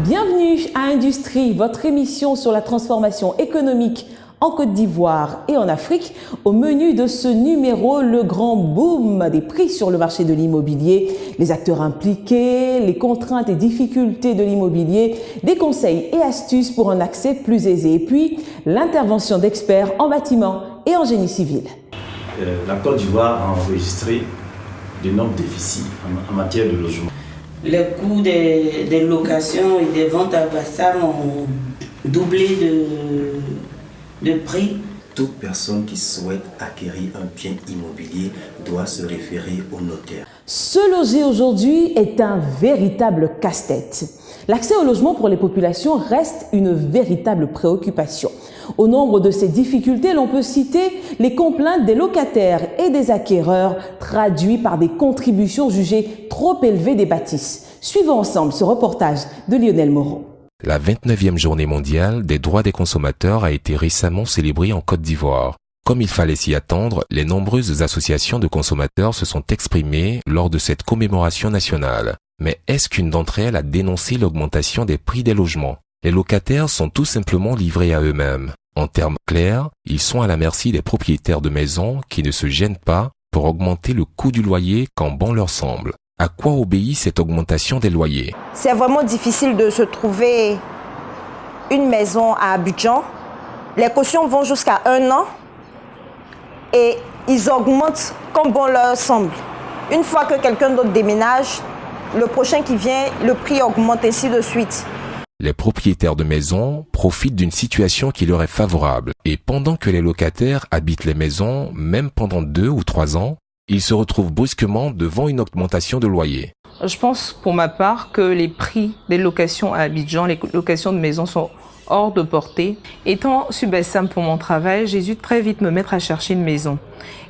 Bienvenue à Industrie, votre émission sur la transformation économique en Côte d'Ivoire et en Afrique. Au menu de ce numéro, le grand boom des prix sur le marché de l'immobilier, les acteurs impliqués, les contraintes et difficultés de l'immobilier, des conseils et astuces pour un accès plus aisé, et puis l'intervention d'experts en bâtiment et en génie civil. La Côte d'Ivoire a enregistré d'énormes déficits en matière de logement. Les coûts des locations et des ventes à Bassam ont doublé de prix. Toute personne qui souhaite acquérir un bien immobilier doit se référer au notaire. Se loger aujourd'hui est un véritable casse-tête. L'accès au logement pour les populations reste une véritable préoccupation. Au nombre de ces difficultés, l'on peut citer les complaintes des locataires et des acquéreurs, traduits par des contributions jugées trop élevées des bâtisses. Suivons ensemble ce reportage de Lionel Moreau. La 29e journée mondiale des droits des consommateurs a été récemment célébrée en Côte d'Ivoire. Comme il fallait s'y attendre, les nombreuses associations de consommateurs se sont exprimées lors de cette commémoration nationale. Mais est-ce qu'une d'entre elles a dénoncé l'augmentation des prix des logements? Les locataires sont tout simplement livrés à eux-mêmes. En termes clairs, ils sont à la merci des propriétaires de maisons qui ne se gênent pas pour augmenter le coût du loyer quand bon leur semble. À quoi obéit cette augmentation des loyers? C'est vraiment difficile de se trouver une maison à Abidjan. Les cautions vont jusqu'à 1 an et ils augmentent comme bon leur semble. Une fois que quelqu'un d'autre déménage, le prochain qui vient, le prix augmente ainsi de suite. Les propriétaires de maisons profitent d'une situation qui leur est favorable et pendant que les locataires habitent les maisons, même pendant 2 ou 3 ans, ils se retrouvent brusquement devant une augmentation de loyer. Je pense pour ma part que les prix des locations à Abidjan, les locations de maisons sont hors de portée. Étant sur Bassam pour mon travail, j'ai dû très vite me mettre à chercher une maison.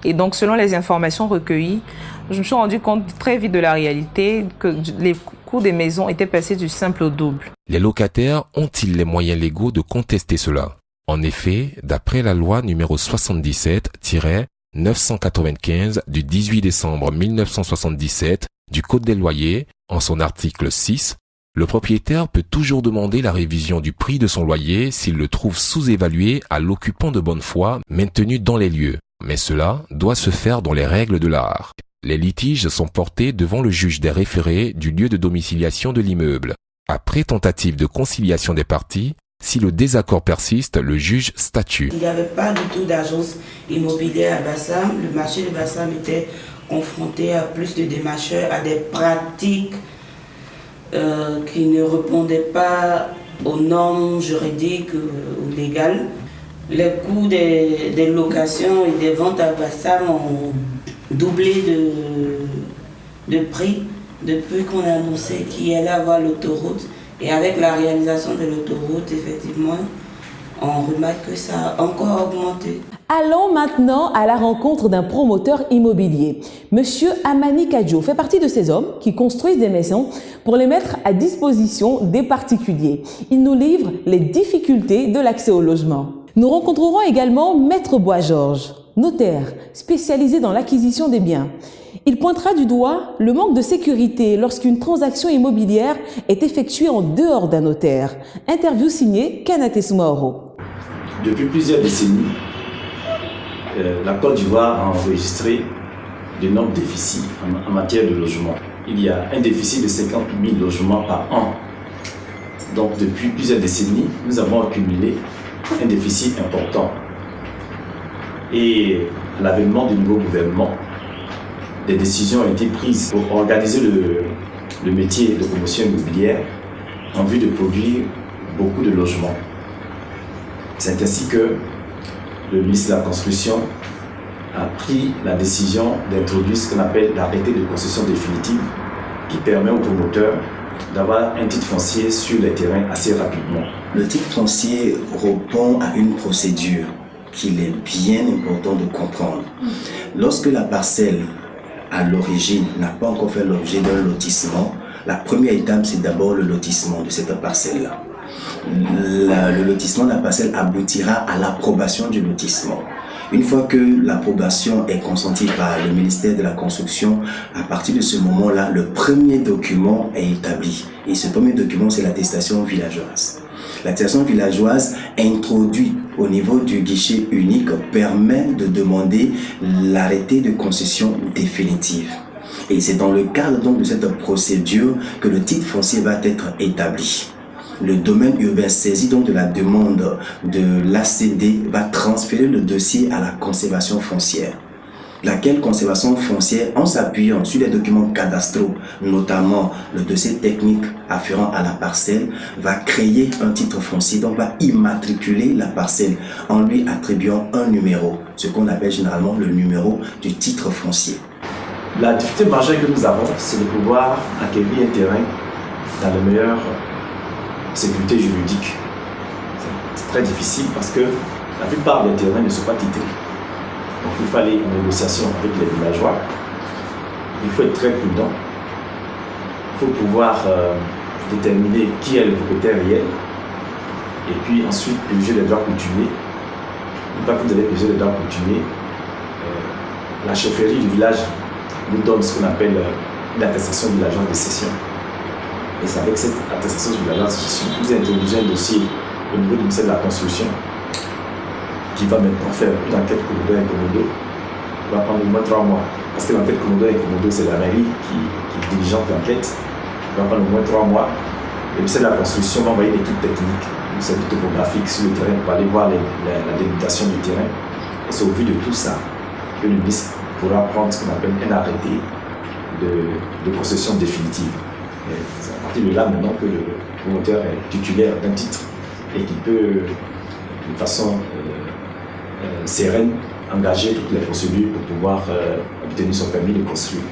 Et donc selon les informations recueillies, je me suis rendu compte très vite de la réalité que les coûts des maisons étaient passés du simple au double. Les locataires ont-ils les moyens légaux de contester cela? En effet, d'après la loi numéro 77-995 du 18 décembre 1977 du Code des loyers, en son article 6, le propriétaire peut toujours demander la révision du prix de son loyer s'il le trouve sous-évalué à l'occupant de bonne foi maintenu dans les lieux. Mais cela doit se faire dans les règles de l'art. Les litiges sont portés devant le juge des référés du lieu de domiciliation de l'immeuble. Après tentative de conciliation des parties, si le désaccord persiste, le juge statue. Il n'y avait pas du tout d'agence immobilière à Bassam. Le marché de Bassam était confronté à plus de démarcheurs, à des pratiques qui ne répondaient pas aux normes juridiques ou légales. Les coûts des locations et des ventes à Bassam ont doublé de prix depuis qu'on a annoncé qu'il allait avoir l'autoroute. Et avec la réalisation de l'autoroute, effectivement, on remarque que ça a encore augmenté. Allons maintenant à la rencontre d'un promoteur immobilier. Monsieur Amani Kadjo fait partie de ces hommes qui construisent des maisons pour les mettre à disposition des particuliers. Il nous livre les difficultés de l'accès au logement. Nous rencontrerons également Maître Bois-Georges, notaire spécialisé dans l'acquisition des biens. Il pointera du doigt le manque de sécurité lorsqu'une transaction immobilière est effectuée en dehors d'un notaire. Interview signée Kanaté Soumaoro. Depuis plusieurs décennies, la Côte d'Ivoire a enregistré d'énormes déficits en matière de logement. Il y a un déficit de 50 000 logements par an. Donc depuis plusieurs décennies, nous avons accumulé un déficit important. Et à l'avènement du nouveau gouvernement, des décisions ont été prises pour organiser le métier de promotion immobilière en vue de produire beaucoup de logements. C'est ainsi que le ministre de la Construction a pris la décision d'introduire ce qu'on appelle l'arrêté de concession définitive qui permet aux promoteurs d'avoir un titre foncier sur les terrains assez rapidement. Le titre foncier répond à une procédure qu'il est bien important de comprendre. Lorsque la parcelle à l'origine n'a pas encore fait l'objet d'un lotissement, la première étape c'est d'abord le lotissement de cette parcelle-là. Le lotissement de la parcelle aboutira à l'approbation du lotissement. Une fois que l'approbation est consentie par le ministère de la Construction, à partir de ce moment-là, le premier document est établi. Et ce premier document, c'est l'attestation villageoise. L'attestation villageoise introduite au niveau du guichet unique permet de demander l'arrêté de concession définitive. Et c'est dans le cadre donc de cette procédure que le titre foncier va être établi. Le domaine urbain saisi donc de la demande de l'ACD va transférer le dossier à la conservation foncière. Laquelle conservation foncière, en s'appuyant sur les documents cadastraux, notamment le dossier technique afférent à la parcelle, va créer un titre foncier, donc va immatriculer la parcelle en lui attribuant un numéro, ce qu'on appelle généralement le numéro du titre foncier. La difficulté majeure que nous avons, c'est de pouvoir acquérir un terrain dans la meilleure sécurité juridique. C'est très difficile parce que la plupart des terrains ne sont pas titrés. Donc il faut aller en négociation avec les villageois. Il faut être très prudent. Il faut pouvoir déterminer qui est le propriétaire réel. Et puis ensuite purger les droits coutumiers. Une fois que vous avez purgé les droits coutumiers, la chefferie du village vous donne ce qu'on appelle une attestation villageoise de cession. Et c'est avec cette attestation villageoise de cession que vous introduisez un dossier au niveau du ministère de la Construction qui va maintenant faire une enquête commodo et commodo. Il va prendre au moins 3 mois. Parce que l'enquête commodo et commodo, c'est la mairie qui diligente l'enquête. Il va prendre au moins 3 mois. Le ministère de la Construction va envoyer une équipe technique, une service topographique sur le terrain pour aller voir la délimitation du terrain. Et c'est au vu de tout ça que le ministre pourra prendre ce qu'on appelle un arrêté de concession définitive. Et c'est à partir de là maintenant que le promoteur est titulaire d'un titre et qui peut, de façon sereine, engager toutes les procédures pour pouvoir obtenir son permis de construire.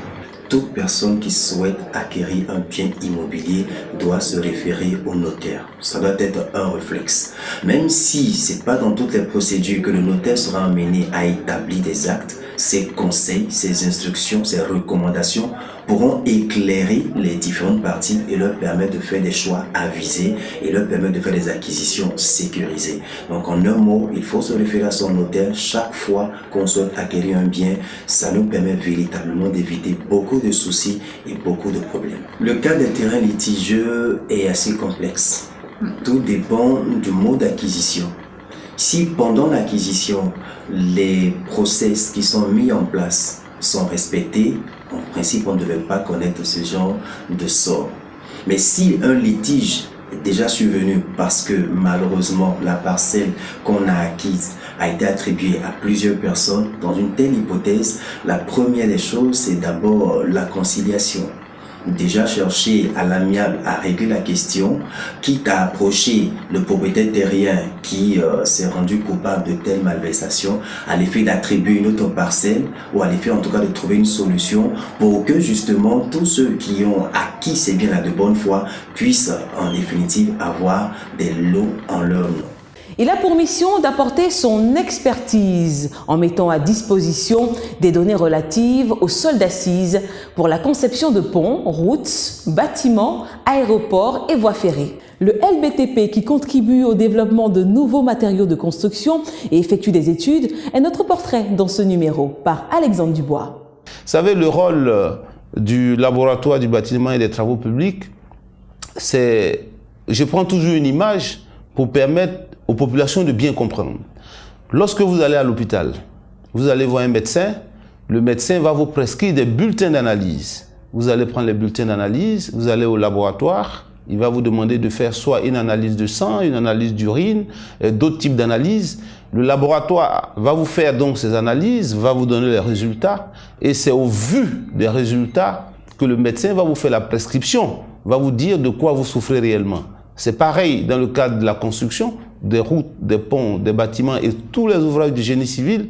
Toute personne qui souhaite acquérir un bien immobilier doit se référer au notaire. Ça doit être un réflexe. Même si ce n'est pas dans toutes les procédures que le notaire sera amené à établir des actes, ses conseils, ses instructions, ses recommandations pourront éclairer les différentes parties et leur permettre de faire des choix avisés et leur permettre de faire des acquisitions sécurisées. Donc en un mot, il faut se référer à son notaire chaque fois qu'on souhaite acquérir un bien. Ça nous permet véritablement d'éviter beaucoup de soucis et beaucoup de problèmes. Le cas des terrains litigieux est assez complexe. Tout dépend du mode d'acquisition. Si pendant l'acquisition, les process qui sont mis en place sont respectés, en principe, on ne devait pas connaître ce genre de sort. Mais si un litige est déjà survenu parce que malheureusement la parcelle qu'on a acquise a été attribuée à plusieurs personnes, dans une telle hypothèse, la première des choses, c'est d'abord la conciliation. Déjà chercher à l'amiable à régler la question, quitte à approcher le propriétaire terrien qui s'est rendu coupable de telle malversation, à l'effet d'attribuer une autre parcelle ou à l'effet en tout cas de trouver une solution pour que justement tous ceux qui ont acquis ces biens-là de bonne foi puissent en définitive avoir des lots en leur nom. Il a pour mission d'apporter son expertise en mettant à disposition des données relatives au sol d'assises pour la conception de ponts, routes, bâtiments, aéroports et voies ferrées. Le LBTP, qui contribue au développement de nouveaux matériaux de construction et effectue des études, est notre portrait dans ce numéro par Alexandre Dubois. Vous savez, le rôle du laboratoire du bâtiment et des travaux publics, c'est, je prends toujours une image pour permettre aux populations de bien comprendre. Lorsque vous allez à l'hôpital, vous allez voir un médecin, le médecin va vous prescrire des bulletins d'analyse. Vous allez prendre les bulletins d'analyse, vous allez au laboratoire, il va vous demander de faire soit une analyse de sang, une analyse d'urine, et d'autres types d'analyses. Le laboratoire va vous faire donc ces analyses, va vous donner les résultats, et c'est au vu des résultats que le médecin va vous faire la prescription, va vous dire de quoi vous souffrez réellement. C'est pareil dans le cadre de la construction, des routes, des ponts, des bâtiments et tous les ouvrages du génie civil.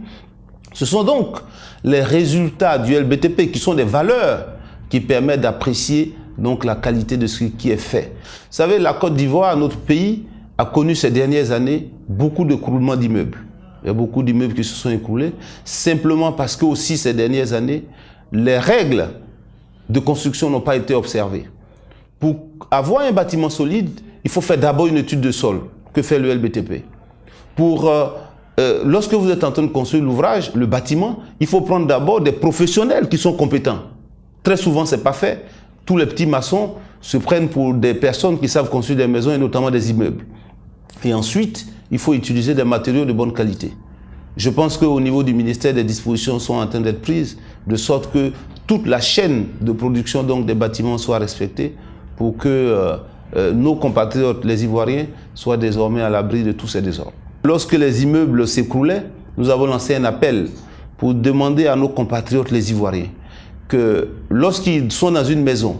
Ce sont donc les résultats du LBTP qui sont des valeurs qui permettent d'apprécier donc la qualité de ce qui est fait. Vous savez, la Côte d'Ivoire, notre pays, a connu ces dernières années beaucoup d'écroulements d'immeubles. Il y a beaucoup d'immeubles qui se sont écroulés simplement parce que aussi ces dernières années, les règles de construction n'ont pas été observées. Pour avoir un bâtiment solide, il faut faire d'abord une étude de sol. Que fait le LBTP? Pour lorsque vous êtes en train de construire l'ouvrage, le bâtiment, il faut prendre d'abord des professionnels qui sont compétents. Très souvent, ce n'est pas fait. Tous les petits maçons se prennent pour des personnes qui savent construire des maisons et notamment des immeubles. Et ensuite, il faut utiliser des matériaux de bonne qualité. Je pense qu'au niveau du ministère, des dispositions sont en train d'être prises, de sorte que toute la chaîne de production donc, des bâtiments soit respectée pour que nos compatriotes, les Ivoiriens, soient désormais à l'abri de tous ces désordres. Lorsque les immeubles s'écroulaient, nous avons lancé un appel pour demander à nos compatriotes, les Ivoiriens, que lorsqu'ils sont dans une maison,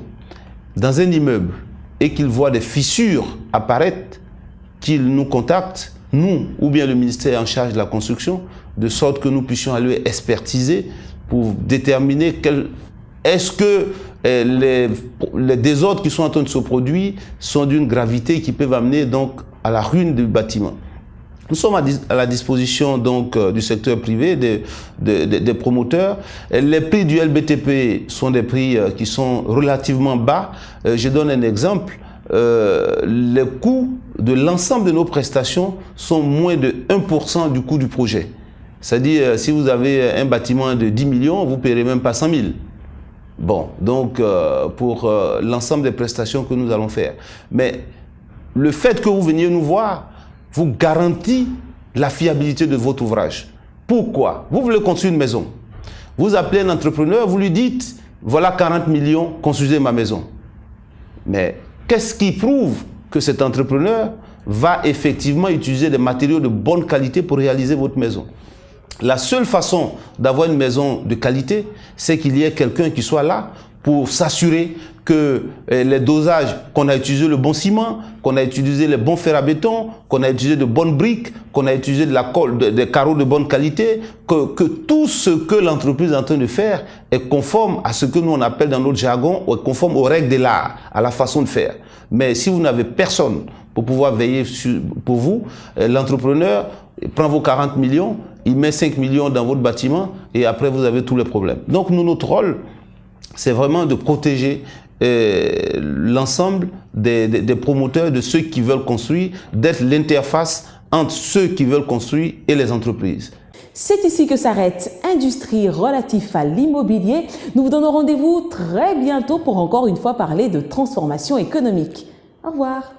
dans un immeuble, et qu'ils voient des fissures apparaître, qu'ils nous contactent, nous, ou bien le ministère en charge de la construction, de sorte que nous puissions aller expertiser pour déterminer est-ce que les désordres qui sont en train de se produire sont d'une gravité qui peuvent amener donc à la ruine du bâtiment. Nous sommes à la disposition donc du secteur privé, des promoteurs. Les prix du LBTP sont des prix qui sont relativement bas. Je donne un exemple. Les coûts de l'ensemble de nos prestations sont moins de 1% du coût du projet. C'est-à-dire, si vous avez un bâtiment de 10 millions, vous ne paierez même pas 100 000. Bon, donc pour l'ensemble des prestations que nous allons faire. Mais le fait que vous veniez nous voir vous garantit la fiabilité de votre ouvrage. Pourquoi? Vous voulez construire une maison. Vous appelez un entrepreneur, vous lui dites, voilà 40 millions, construisez ma maison. Mais qu'est-ce qui prouve que cet entrepreneur va effectivement utiliser des matériaux de bonne qualité pour réaliser votre maison? La seule façon d'avoir une maison de qualité, c'est qu'il y ait quelqu'un qui soit là pour s'assurer que les dosages, qu'on a utilisé le bon ciment, qu'on a utilisé les bons fers à béton, qu'on a utilisé de bonnes briques, qu'on a utilisé de la colle, des carreaux de bonne qualité, que tout ce que l'entreprise est en train de faire est conforme à ce que nous on appelle dans notre jargon, est conforme aux règles de l'art, à la façon de faire. Mais si vous n'avez personne pour pouvoir veiller pour vous, l'entrepreneur prend vos 40 millions, il met 5 millions dans votre bâtiment et après vous avez tous les problèmes. Donc nous, notre rôle, c'est vraiment de protéger l'ensemble des promoteurs, de ceux qui veulent construire, d'être l'interface entre ceux qui veulent construire et les entreprises. C'est ici que s'arrête Industrie relatif à l'immobilier. Nous vous donnons rendez-vous très bientôt pour encore une fois parler de transformation économique. Au revoir.